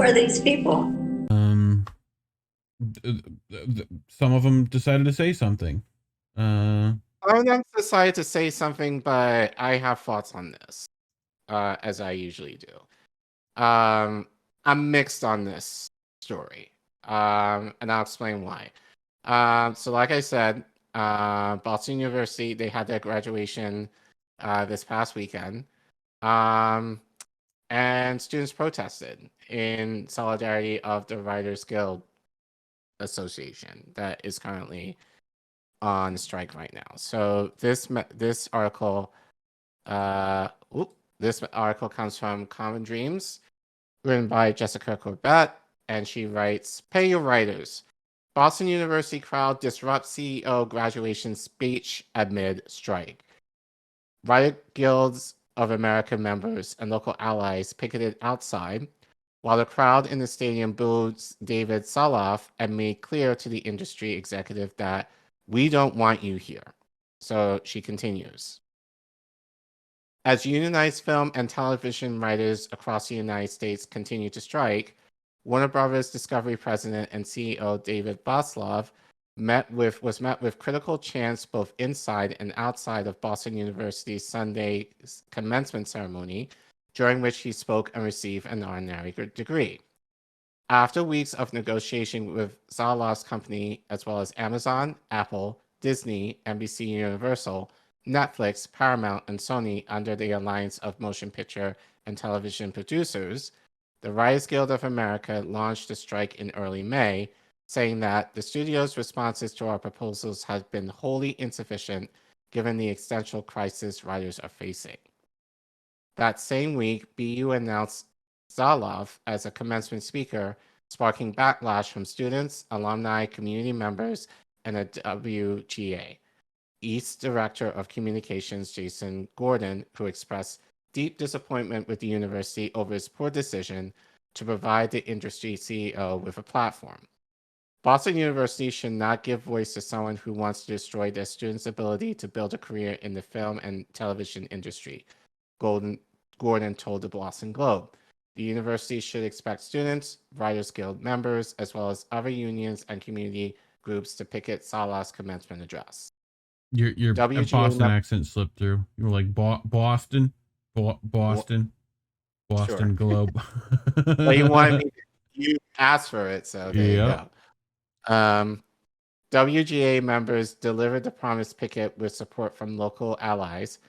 are these people? Um, some of them decided to say something. Some of them decided to say something, but I have thoughts on this, as I usually do. I'm mixed on this story, and I'll explain why. So like I said, Boston University, they had their graduation this past weekend, and students protested in solidarity of the Writers Guild Association that is currently on strike right now. So this article, this article comes from Common Dreams, written by Jessica Corbett, and she writes, "Pay your writers. Boston University crowd disrupts CEO graduation speech amid strike. Writer Guilds of America members and local allies picketed outside, while the crowd in the stadium booed David Saloff and made clear to the industry executive that we don't want you here." So she continues. As unionized film and television writers across the United States continue to strike, Warner Brothers Discovery president and CEO David Zaslav was met with critical chants both inside and outside of Boston University's Sunday commencement ceremony, during which he spoke and received an honorary degree. After weeks of negotiation with Zalav's company, as well as Amazon, Apple, Disney, NBC Universal, Netflix, Paramount, and Sony under the Alliance of Motion Picture and Television Producers, the Writers Guild of America launched a strike in early May, saying that the studio's responses to our proposals have been wholly insufficient given the existential crisis writers are facing. That same week, BU announced Zalov as a commencement speaker, sparking backlash from students, alumni, community members, and a WGA. East Director of Communications Jason Gordon, who expressed deep disappointment with the university over its poor decision to provide the industry CEO with a platform. Boston University should not give voice to someone who wants to destroy their students' ability to build a career in the film and television industry, Gordon told the Boston Globe. The university should expect students, Writers Guild members, as well as other unions and community groups to picket Salah's commencement address. Your Boston accent slipped through. You were like Boston, Boston Sure. Globe. Well, you asked for it, so there you go. WGA members delivered the promised picket with support from local allies,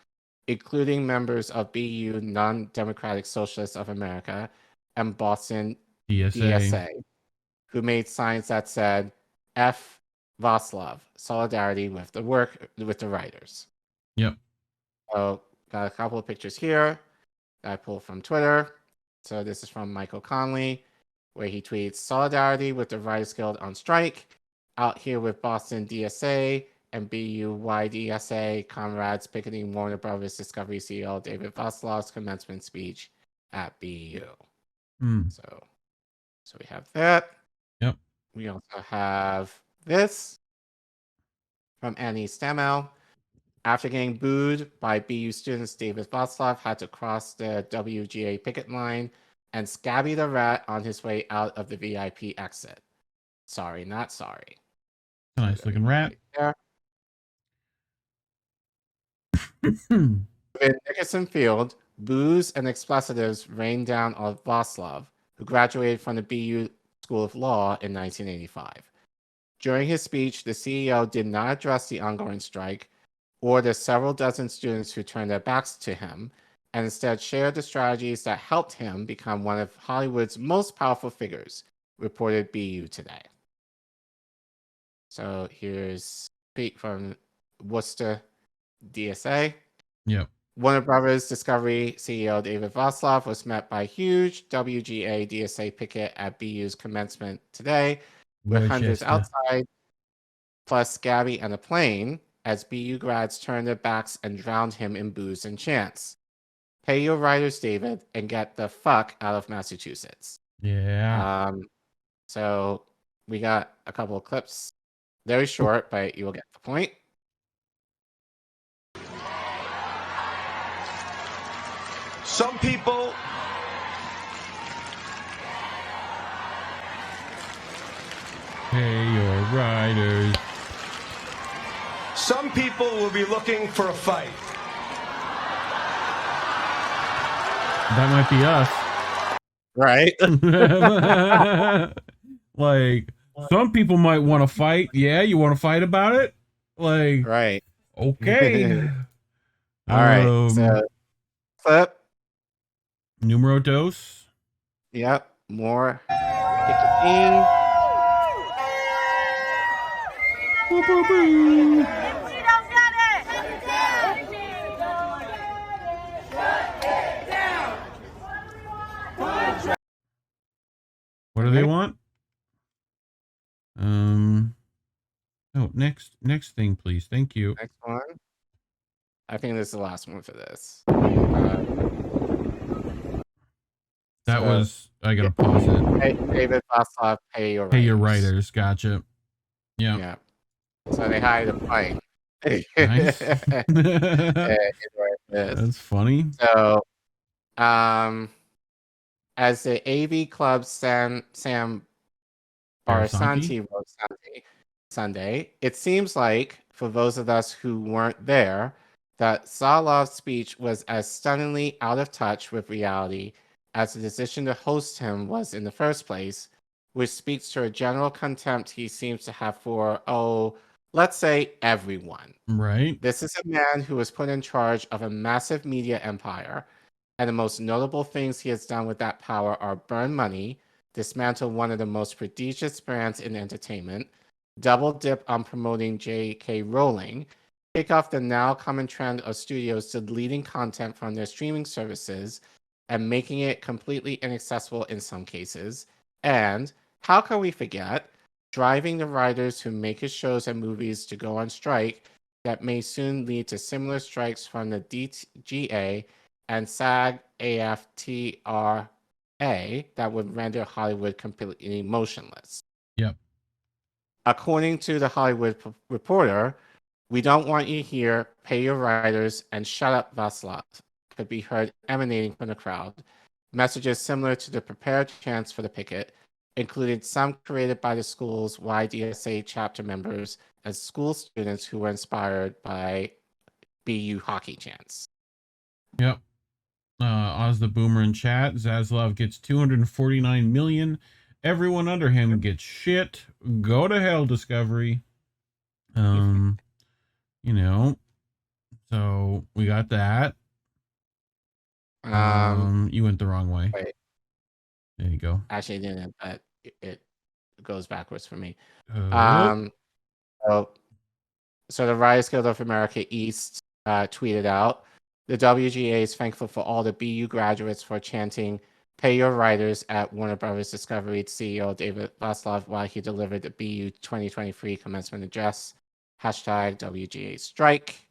including members of BU Non-Democratic Socialists of America and Boston DSA, who made signs that said F. Vaslav, solidarity with the writers. Yep. So got a couple of pictures here that I pulled from Twitter. So this is from Michael Conley, where he tweets, "Solidarity with the Writers Guild on strike. Out here with Boston DSA and BUYDSA comrades picketing Warner Brothers Discovery CEO David Vaslav's commencement speech at BU." So we have that. Yep. We also have this from Annie Stamel. After getting booed by BU students, David Vaslav had to cross the WGA picket line and scabby the rat on his way out of the VIP exit. Sorry, not sorry. Nice looking rat. Right in Nickerson Field, boos and expletives rained down on Vaslav, who graduated from the BU School of Law in 1985. During his speech, the CEO did not address the ongoing strike or the several dozen students who turned their backs to him, and instead shared the strategies that helped him become one of Hollywood's most powerful figures, reported BU Today. So here's Pete from Worcester DSA. Yep. Warner Brothers Discovery CEO David Vaslav was met by huge WGA DSA picket at BU's commencement today, with hundreds outside, plus Gabby and a plane, as BU grads turned their backs and drowned him in boos and chants. Pay your writers, David, and get the fuck out of Massachusetts. Yeah. So we got a couple of clips. Very short, but you will get the point. Some people Pay your riders. Some people will be looking for a fight. That might be us. Right. Like, some people might want to fight. Yeah, you want to fight about it? Like, Right. okay. All right. So flip. Numero dos. Yep. More ticketing. Boo, boo, boo. What do they want? Oh, next thing, please. Thank you. Next one. I think this is the last one for this. That was, I gotta pause it. Hey, David Vaslav, pay your Pay writers. your writers. Gotcha. Yeah. Yeah. So they hired a plane. Nice. That's That's funny. So, as the AV Club Sam Barasanti wrote Sunday, it seems like, for those of us who weren't there, that Salov's speech was as stunningly out of touch with reality as the decision to host him was in the first place, which speaks to a general contempt he seems to have for, let's say everyone. Right. This is a man who was put in charge of a massive media empire, and the most notable things he has done with that power are burn money, dismantle one of the most prestigious brands in entertainment, double dip on promoting J.K. Rowling, kick off the now common trend of studios deleting content from their streaming services and making it completely inaccessible in some cases, and, how can we forget, driving the writers who make his shows and movies to go on strike that may soon lead to similar strikes from the DGA and SAG-AFTRA that would render Hollywood completely motionless. Yep. According to the Hollywood Reporter, we don't want you here, pay your writers, and shut up, Vaslav, could be heard emanating from the crowd. Messages similar to the prepared chants for the picket, included some created by the school's YDSA chapter members as school students who were inspired by BU hockey chants. Yep. Oz the Boomer in chat. Zaslav gets 249 million. Everyone under him gets shit. Go to hell, Discovery. You know. So we got that. You went the wrong way. Wait. There you go. Actually, it didn't, but it goes backwards for me. So the Writers Guild of America East tweeted out, the WGA is thankful for all the BU graduates for chanting "Pay your writers" at Warner Brothers Discovery CEO David Vaslav while he delivered the BU 2023 commencement address. Hashtag WGA strike.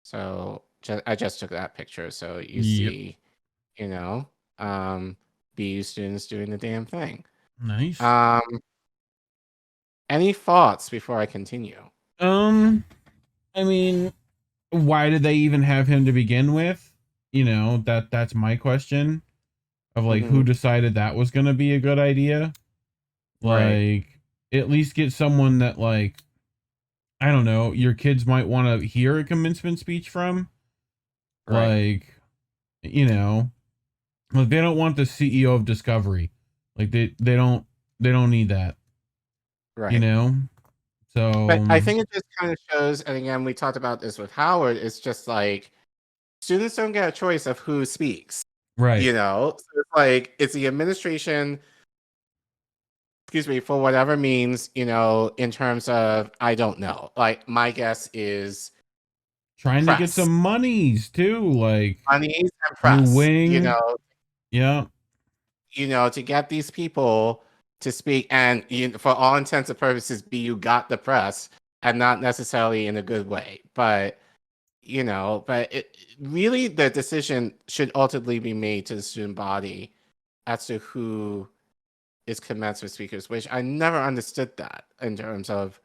So I just took that picture, so you see, BU students doing the damn thing. Nice. Any thoughts before I continue? I mean, why did they even have him to begin with? That's my question. Of like, who decided that was going to be a good idea? Like, at least get someone that, like, I don't know, your kids might want to hear a commencement speech from. Like, like, they don't want the CEO of Discovery. Like, they don't need that. So, but I think it just kind of shows, and again, we talked about this with Howard, it's just like students don't get a choice of who speaks. Right. So it's like it's the administration, for whatever means, in terms of, I don't know. Like, my guess is trying to get some monies too, like monies and press. Wing. Yeah. To get these people to speak, and for all intents and purposes, BU got the press, and not necessarily in a good way, but really the decision should ultimately be made to the student body as to who is commencement speakers, which I never understood that in terms of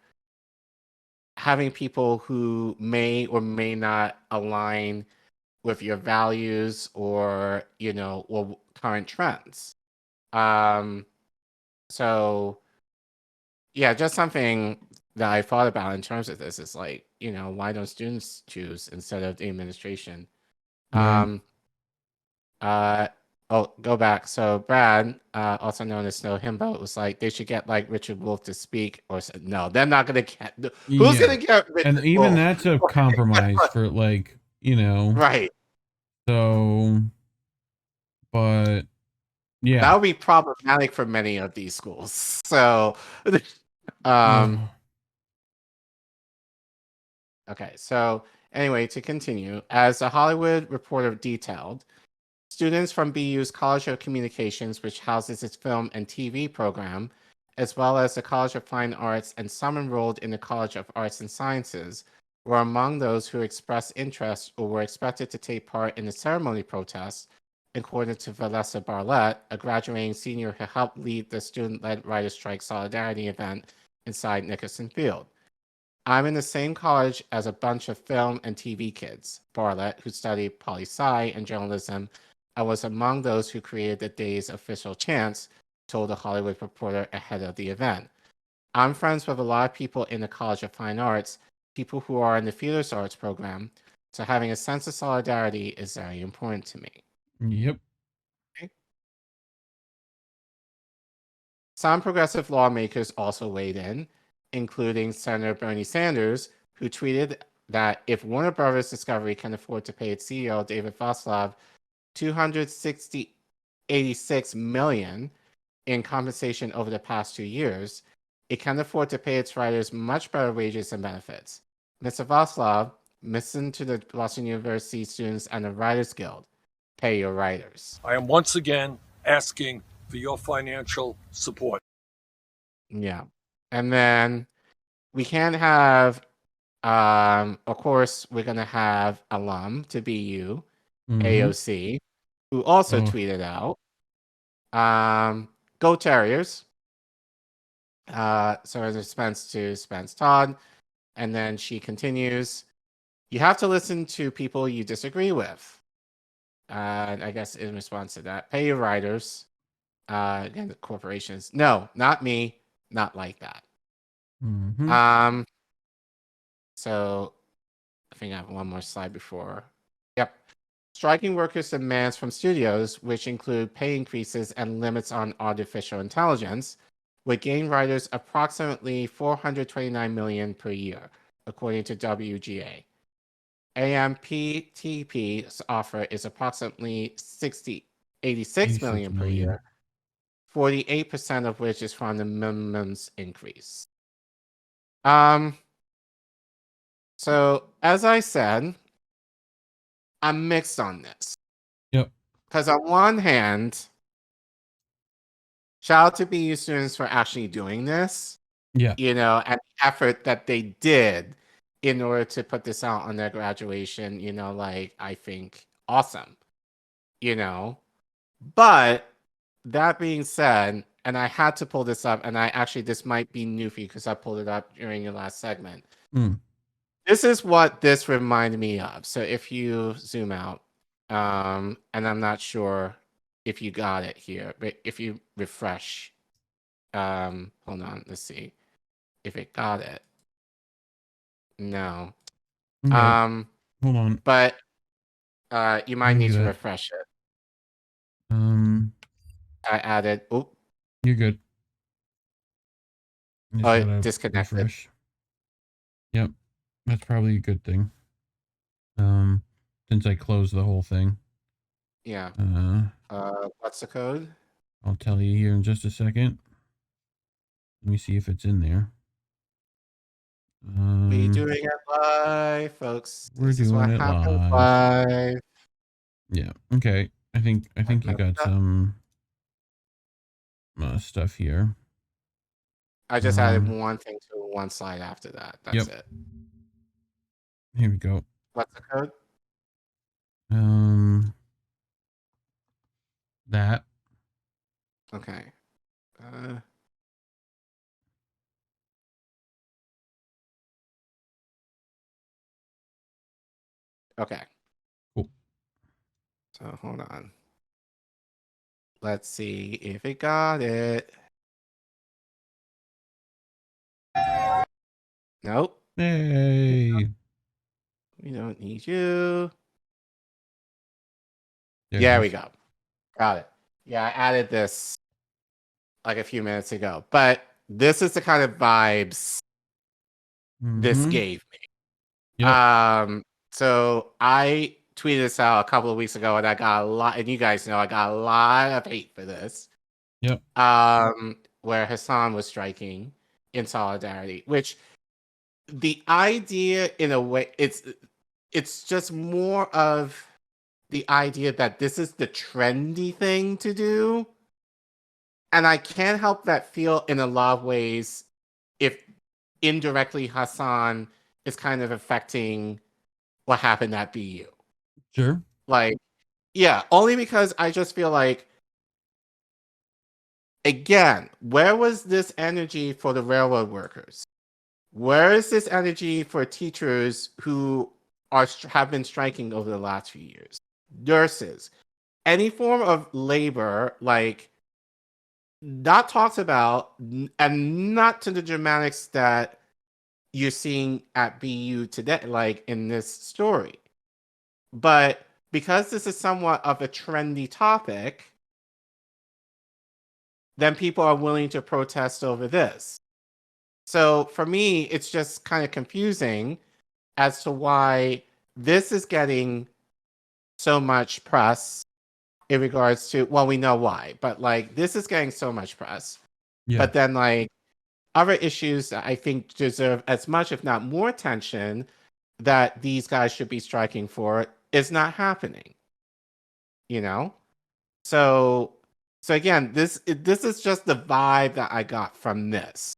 having people who may or may not align with your values or or current trends. So yeah, just something that I thought about in terms of this is like, why don't students choose instead of the administration? Right. Go back. So Brad, also known as Snow Himbo, was like they should get like Richard Wolff to speak, or said no, they're not gonna get. Who's Yeah. gonna get And Richard even Wolff? that's a compromise for like, Right. so, but That yeah. would be problematic for many of these schools. So, um, Ugh. okay. So anyway, to continue, as the Hollywood Reporter detailed, students from BU's College of Communications, which houses its film and TV program, as well as the College of Fine Arts and some enrolled in the College of Arts and Sciences, were among those who expressed interest or were expected to take part in the ceremony protests, according to Vanessa Barlett, a graduating senior who helped lead the student-led writer strike solidarity event inside Nickerson Field. I'm in the same college as a bunch of film and TV kids, Barlett, who studied poli-sci and journalism. I was among those who created the day's official chants, told the Hollywood Reporter ahead of the event. I'm friends with a lot of people in the College of Fine Arts, people who are in the theater arts program, so having a sense of solidarity is very important to me. Yep. Okay. Some progressive lawmakers also weighed in, including Senator Bernie Sanders, who tweeted that if Warner Brothers Discovery can afford to pay its CEO David Vaslav 286 million in compensation over the past 2 years, it can afford to pay its writers much better wages and benefits. Mr. Vaslav, listen to the Boston University students and the Writers Guild. Pay your writers. I am once again asking for your financial support. Yeah. And then we can have, of course, we're going to have alum to BU, AOC, who also tweeted out, Go Terriers. So as a response to Spence Todd. And then she continues, you have to listen to people you disagree with. I guess in response to that, pay your writers. Again, the corporations. No, not me. Not like that. So I think I have one more slide before. Yep. Striking workers' demands from studios, which include pay increases and limits on artificial intelligence, would gain writers approximately $429 million per year, according to WGA. AMPTP's offer is approximately $86 million per year, 48% of which is from the minimums increase. So as I said, I'm mixed on this. Yep. Because on one hand, shout out to BU students for actually doing this. Yeah. And the effort that they did in order to put this out on their graduation, I think awesome. But that being said, and I had to pull this up, and this might be new for you because I pulled it up during your last segment. This is what this reminded me of. So if you zoom out, and I'm not sure if you got it here, but if you refresh, hold on, let's see if it got it. No. Okay. Hold on. But you might need to refresh it. I added. Oh, you're good. Oh, disconnected. Refresh. Yep, that's probably a good thing. Since I closed the whole thing. Yeah. What's the code? I'll tell you here in just a second. Let me see if it's in there. We're doing it live, folks. We're this doing is what it happens live. Yeah. Okay. I think you got some stuff here. I just added one thing to one slide after that. That's it. Here we go. What's the code? That. Okay. Okay. Cool. So hold on. Let's see if it got it. Nope. Hey. We don't need you. There There it we is. go. Got it. Yeah, I added this like a few minutes ago. But this is the kind of vibes this Mm-hmm. gave me. Yep. So I tweeted this out a couple of weeks ago, and I got a lot, and you guys know I got a lot of hate for this. Yep. Where Hassan was striking in solidarity, which the idea in a way it's just more of the idea that this is the trendy thing to do. And I can't help that feel in a lot of ways if indirectly Hassan is kind of affecting what happened at BU. Sure. Like, yeah, only because I just feel like, again, where was this energy for the railroad workers? Where is this energy for teachers who have been striking over the last few years? Nurses, any form of labor, like not talked about, and not to the dramatics that you're seeing at BU today, like in this story. But because this is somewhat of a trendy topic, then people are willing to protest over this. So for me, it's just kind of confusing as to why this is getting so much press in regards to, well, we know why, but like this is getting so much press. Yeah. But then like other issues that I think deserve as much, if not more attention that these guys should be striking for is not happening. You know? So again, this is just the vibe that I got from this.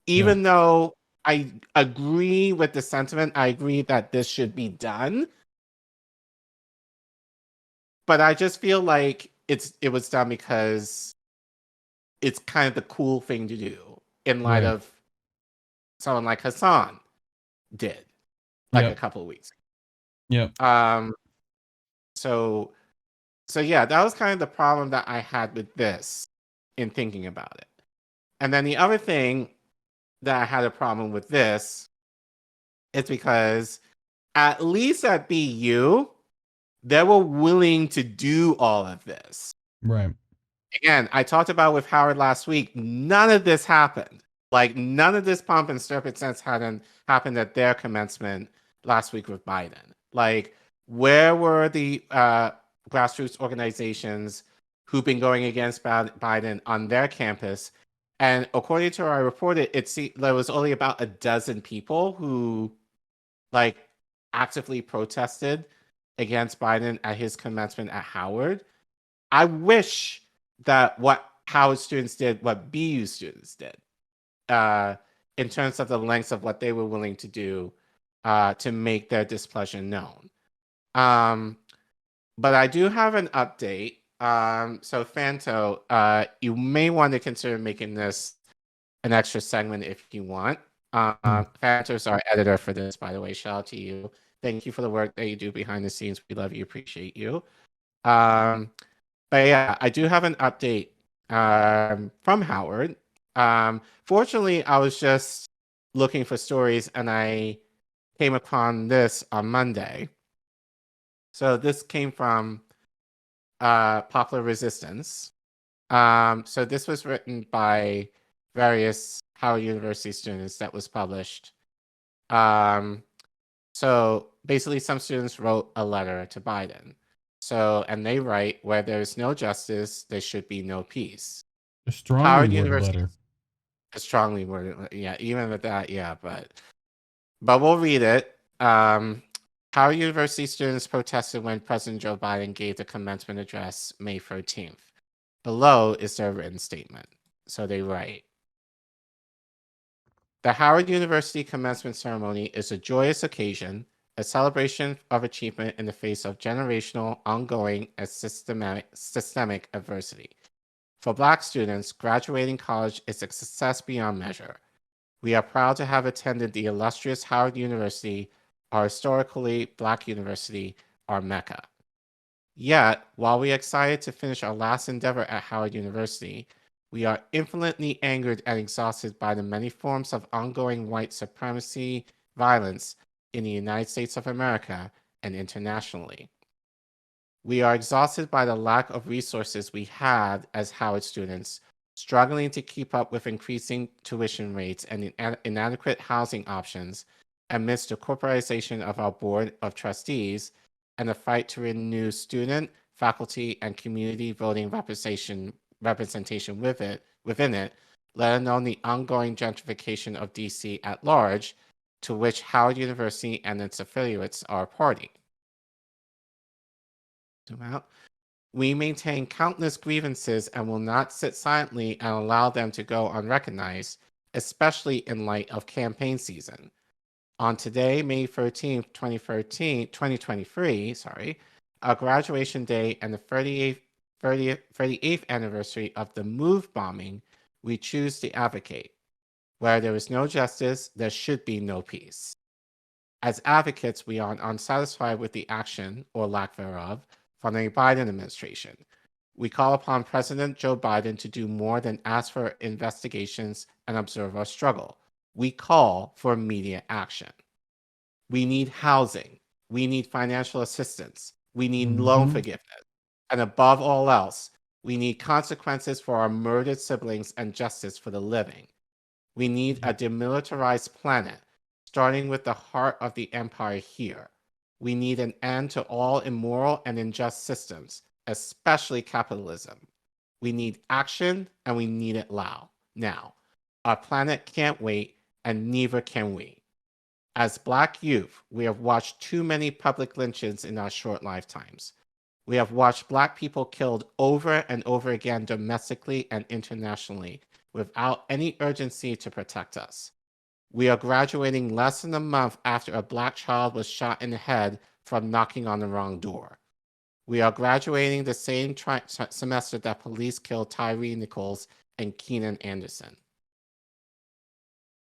Even though I agree with the sentiment, I agree that this should be done. But I just feel like it was done because it's kind of the cool thing to do in light Right. of someone like Hassan did like a couple of weeks. Yep. So yeah, that was kind of the problem that I had with this in thinking about it. And then the other thing that I had a problem with this is because at least at BU, they were willing to do all of this. Right. Again, I talked about with Howard last week, none of this happened. Like none of this pomp and circumstance hadn't happened at their commencement last week with Biden. Like, where were the grassroots organizations who've been going against Biden on their campus? And according to what I reported, there was only about a dozen people who like actively protested against Biden at his commencement at Howard. I wish that what Howard students did, what BU students did, in terms of the lengths of what they were willing to do to make their displeasure known. But I do have an update. So Fanto, you may want to consider making this an extra segment if you want. Fanto's our editor for this, by the way. Shout out to you. Thank you for the work that you do behind the scenes. We love you, appreciate you. But yeah, I do have an update from Howard. Fortunately, I was just looking for stories and I came upon this on Monday. So this came from Popular Resistance. So this was written by various Howard University students that was published. So basically some students wrote a letter to Biden. So, and they write, where there's no justice, there should be no peace. A strongly Howard worded University, letter. a strongly worded, yeah, even with that, yeah, but we'll read it. Howard University students protested when President Joe Biden gave the commencement address May 13th. Below is their written statement. So they write, the Howard University commencement ceremony is a joyous occasion, a celebration of achievement in the face of generational, ongoing, and systemic adversity. For Black students, graduating college is a success beyond measure. We are proud to have attended the illustrious Howard University, our historically Black university, our Mecca. Yet, while we are excited to finish our last endeavor at Howard University, We are infinitely angered and exhausted by the many forms of ongoing white supremacy violence in the United States of America and internationally. We are exhausted by the lack of resources we had as Howard students, struggling to keep up with increasing tuition rates and inadequate housing options amidst the corporatization of our board of trustees and the fight to renew student, faculty, and community voting representation within it, let alone the ongoing gentrification of DC at large, to which Howard University and its affiliates are a party. Zoom out. We maintain countless grievances and will not sit silently and allow them to go unrecognized, especially in light of campaign season. On today, May 13th, 2023, our graduation day and the 38th anniversary of the MOVE bombing, we choose to advocate. Where there is no justice, there should be no peace. As advocates, we are unsatisfied with the action, or lack thereof, from the Biden administration. We call upon President Joe Biden to do more than ask for investigations and observe our struggle. We call for immediate action. We need housing. We need financial assistance. We need loan forgiveness. And above all else, we need consequences for our murdered siblings and justice for the living. We need a demilitarized planet, starting with the heart of the empire here. We need an end to all immoral and unjust systems, especially capitalism. We need action, and we need it now. Our planet can't wait, and neither can we. As Black youth, we have watched too many public lynchings in our short lifetimes. We have watched Black people killed over and over again domestically and internationally without any urgency to protect us. We are graduating less than a month after a Black child was shot in the head from knocking on the wrong door. We are graduating the same semester that police killed Tyree Nichols and Keenan Anderson.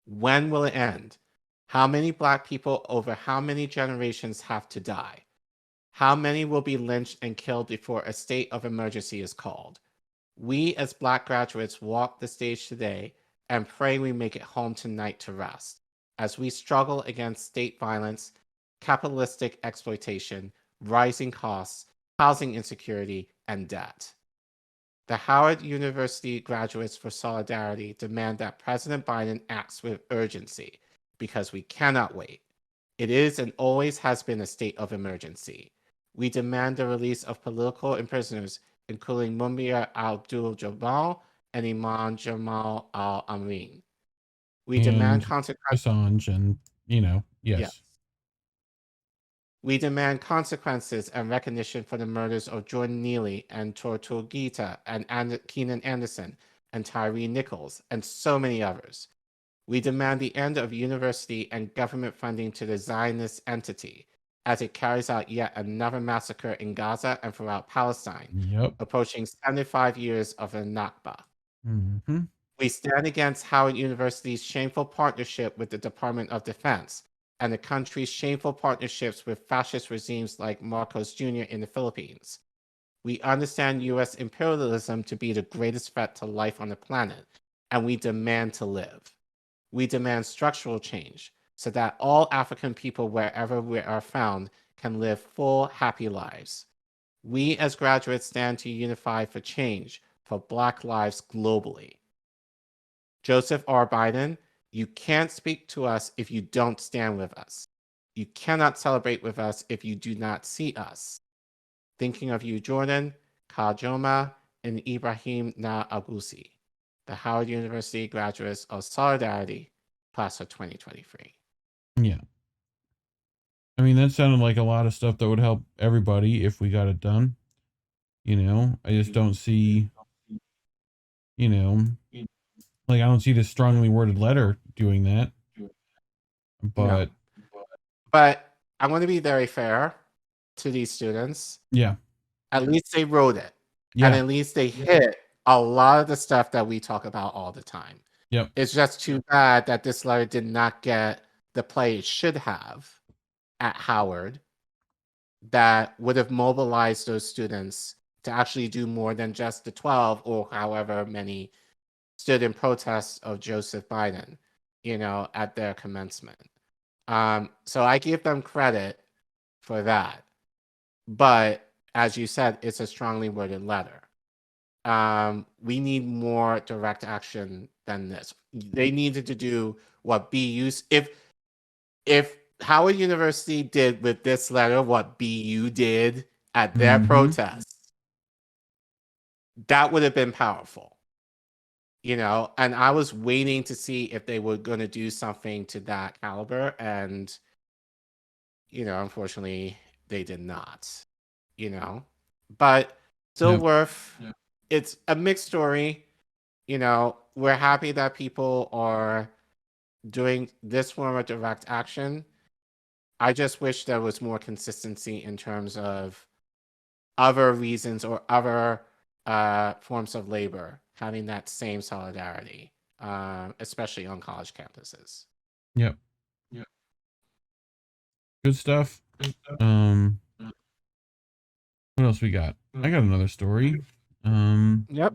When will it end? How many Black people over how many generations have to die? How many will be lynched and killed before a state of emergency is called? We as Black graduates walk the stage today and pray we make it home tonight to rest, as we struggle against state violence, capitalistic exploitation, rising costs, housing insecurity, and debt. The Howard University Graduates for Solidarity demand that President Biden acts with urgency, because we cannot wait. It is and always has been a state of emergency. We demand the release of political prisoners, including Mumia Abdul-Jabbar and Imam Jamal al-Amin. We demand consequences. Assange and, yes. Yes. We demand consequences and recognition for the murders of Jordan Neely and Tortuguita and Keenan Anderson and Tyree Nichols and so many others. We demand the end of university and government funding to the Zionist entity as it carries out yet another massacre in Gaza and throughout Palestine, approaching 75 years of the Nakba. We stand against Howard University's shameful partnership with the Department of Defense and the country's shameful partnerships with fascist regimes like Marcos Jr. in the Philippines. We understand U.S. imperialism to be the greatest threat to life on the planet, and we demand to live. We demand structural change so that all African people, wherever we are found, can live full, happy lives. We as graduates stand to unify for change for Black lives globally. Joseph R. Biden, you can't speak to us if you don't stand with us. You cannot celebrate with us if you do not see us. Thinking of you, Jordan, Kajoma, and Ibrahim Na Agusi, the Howard University Graduates of Solidarity, class of 2023. Yeah. I mean, that sounded like a lot of stuff that would help everybody if we got it done. I just don't see, like, I don't see this strongly worded letter doing that. But, But I want to be very fair to these students. Yeah. At least they wrote it. Yeah. And at least they hit a lot of the stuff that we talk about all the time. Yep. It's just too bad that this letter did not get the play it should have at Howard that would have mobilized those students to actually do more than just the 12 or however many stood in protest of Joseph Biden, at their commencement. So I give them credit for that. But as you said, it's a strongly worded letter. We need more direct action than this. They needed to do what BU, if Howard University did with this letter what BU did at their protest, that would have been powerful. And I was waiting to see if they were going to do something to that caliber, and unfortunately they did not. But still worth. It's a mixed story. We're happy that people are doing this form of direct action. I just wish there was more consistency in terms of other reasons or other forms of labor having that same solidarity, especially on college campuses. Yep. Good stuff. What else we got? I got another story. Yep.